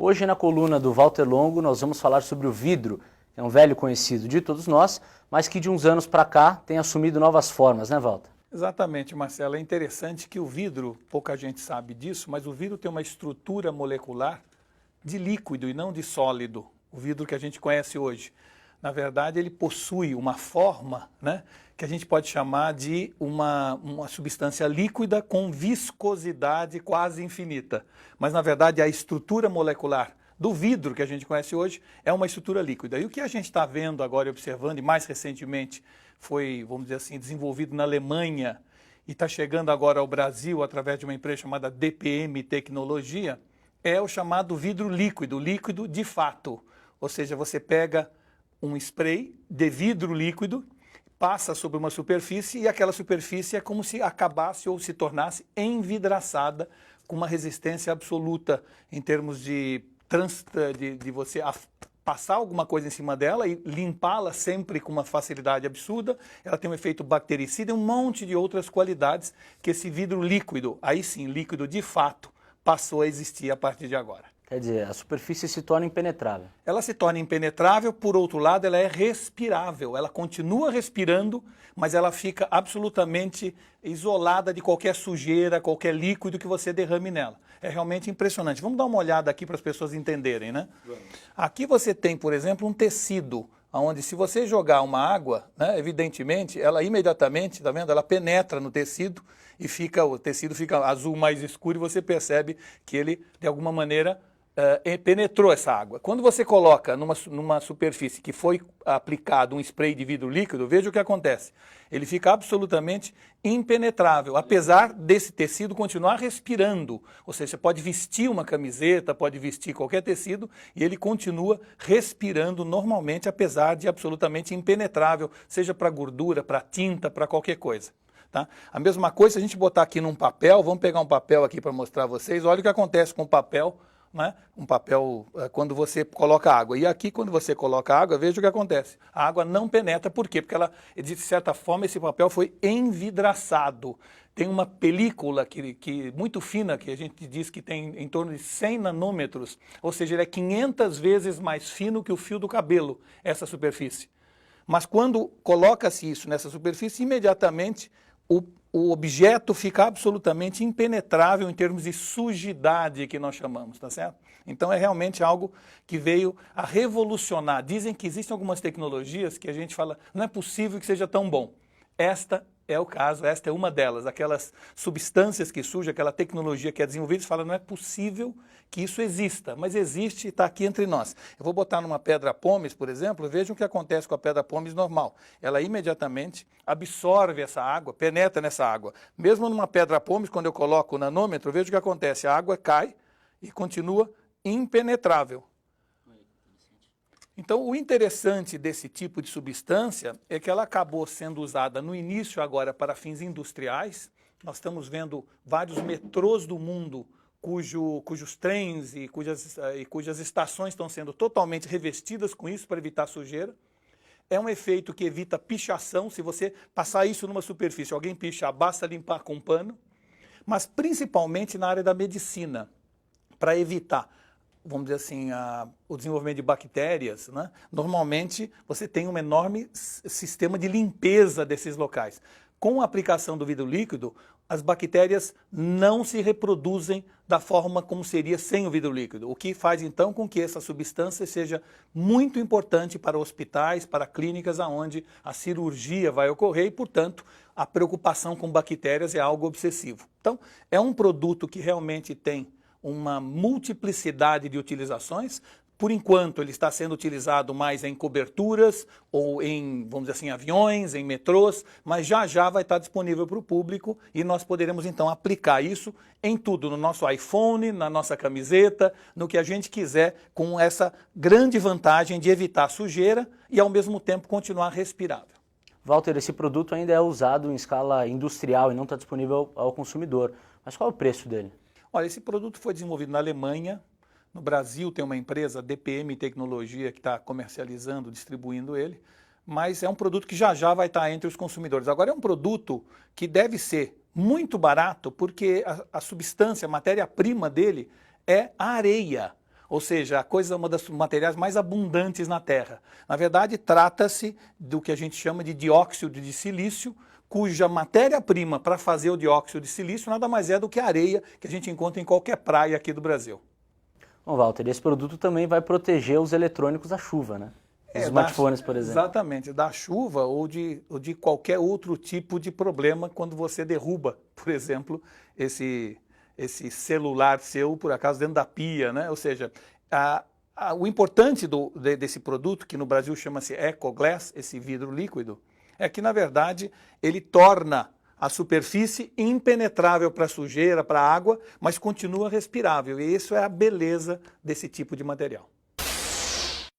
Hoje na coluna do Walter Longo nós vamos falar sobre o vidro, que é um velho conhecido de todos nós, mas que de uns anos para cá tem assumido novas formas, né, Walter? Exatamente, Marcelo. É interessante que o vidro, pouca gente sabe disso, mas o vidro tem uma estrutura molecular de líquido e não de sólido, o vidro que a gente conhece hoje. Na verdade, ele possui uma forma, né, que a gente pode chamar de uma substância líquida com viscosidade quase infinita. Mas, na verdade, a estrutura molecular do vidro que a gente conhece hoje é uma estrutura líquida. E o que a gente está vendo agora e observando, e mais recentemente foi, vamos dizer assim, desenvolvido na Alemanha e está chegando agora ao Brasil através de uma empresa chamada DPM Tecnologia, é o chamado vidro líquido, líquido de fato. Ou seja, você pega um spray de vidro líquido, passa sobre uma superfície e aquela superfície é como se acabasse ou se tornasse envidraçada com uma resistência absoluta em termos de você passar alguma coisa em cima dela e limpá-la sempre com uma facilidade absurda. Ela tem um efeito bactericida e um monte de outras qualidades que esse vidro líquido, aí sim, líquido de fato, passou a existir a partir de agora. Quer dizer, a superfície se torna impenetrável. Ela se torna impenetrável, por outro lado, ela é respirável. Ela continua respirando, mas ela fica absolutamente isolada de qualquer sujeira, qualquer líquido que você derrame nela. É realmente impressionante. Vamos dar uma olhada aqui para as pessoas entenderem, né? Aqui você tem, por exemplo, um tecido, onde se você jogar uma água, né, evidentemente, ela imediatamente, tá vendo? Ela penetra no tecido e o tecido fica azul mais escuro e você percebe que ele, de alguma maneira, penetrou essa água. Quando você coloca numa superfície que foi aplicado um spray de vidro líquido, veja o que acontece. Ele fica absolutamente impenetrável, apesar desse tecido continuar respirando. Ou seja, você pode vestir uma camiseta, pode vestir qualquer tecido e ele continua respirando normalmente, apesar de absolutamente impenetrável, seja para gordura, para tinta, para qualquer coisa. Tá? A mesma coisa, se a gente botar aqui num papel, vamos pegar um papel aqui para mostrar a vocês, olha o que acontece com o papel, né? Um papel quando você coloca água. E aqui, quando você coloca água, veja o que acontece. A água não penetra, por quê? Porque de certa forma, esse papel foi envidraçado. Tem uma película muito fina, que a gente diz que tem em torno de 100 nanômetros, ou seja, ele é 500 vezes mais fino que o fio do cabelo, essa superfície. Mas quando coloca-se isso nessa superfície, imediatamente o objeto fica absolutamente impenetrável em termos de sujidade que nós chamamos, tá certo? Então é realmente algo que veio a revolucionar. Dizem que existem algumas tecnologias que a gente fala, não é possível que seja tão bom. Esta é o caso, esta é uma delas. Aquelas substâncias que surgem, aquela tecnologia que é desenvolvida, você fala, não é possível que isso exista, mas existe e está aqui entre nós. Eu vou botar numa pedra pómez, por exemplo, vejam o que acontece com a pedra pómez normal. Ela imediatamente absorve essa água, penetra nessa água. Mesmo numa pedra pómez, quando eu coloco o nanômetro, veja o que acontece. A água cai e continua impenetrável. Então, o interessante desse tipo de substância é que ela acabou sendo usada no início agora para fins industriais. Nós estamos vendo vários metrôs do mundo cujos trens e cujas estações estão sendo totalmente revestidas com isso para evitar sujeira. É um efeito que evita pichação. Se você passar isso numa superfície, alguém pichar, basta limpar com um pano. Mas principalmente na área da medicina, para evitar, vamos dizer assim, o desenvolvimento de bactérias, né? Normalmente você tem um enorme sistema de limpeza desses locais. Com a aplicação do vidro líquido, as bactérias não se reproduzem da forma como seria sem o vidro líquido, o que faz então com que essa substância seja muito importante para hospitais, para clínicas onde a cirurgia vai ocorrer e, portanto, a preocupação com bactérias é algo obsessivo. Então, é um produto que realmente tem uma multiplicidade de utilizações. Por enquanto, ele está sendo utilizado mais em coberturas ou em, vamos dizer assim, aviões, em metrôs, mas já vai estar disponível para o público e nós poderemos, então, aplicar isso em tudo, no nosso iPhone, na nossa camiseta, no que a gente quiser, com essa grande vantagem de evitar sujeira e, ao mesmo tempo, continuar respirável. Walter, esse produto ainda é usado em escala industrial e não está disponível ao consumidor. Mas qual é o preço dele? Olha, esse produto foi desenvolvido na Alemanha. No Brasil tem uma empresa, DPM Tecnologia, que está comercializando, distribuindo ele, mas é um produto que já vai estar entre os consumidores. Agora é um produto que deve ser muito barato porque a substância, a matéria-prima dele é a areia. ou seja, a coisa, uma dos materiais mais abundantes na Terra. Na verdade, trata-se do que a gente chama de dióxido de silício, cuja matéria-prima para fazer o dióxido de silício nada mais é do que a areia que a gente encontra em qualquer praia aqui do Brasil. Bom, Walter, esse produto também vai proteger os eletrônicos da chuva, né? Os smartphones, por exemplo. Exatamente, da chuva ou de qualquer outro tipo de problema quando você derruba, por exemplo, esse celular seu, por acaso, dentro da pia, né? Ou seja, o importante desse produto, que no Brasil chama-se EcoGlass, esse vidro líquido, é que, na verdade, ele torna a superfície impenetrável para sujeira, para água, mas continua respirável. E isso é a beleza desse tipo de material.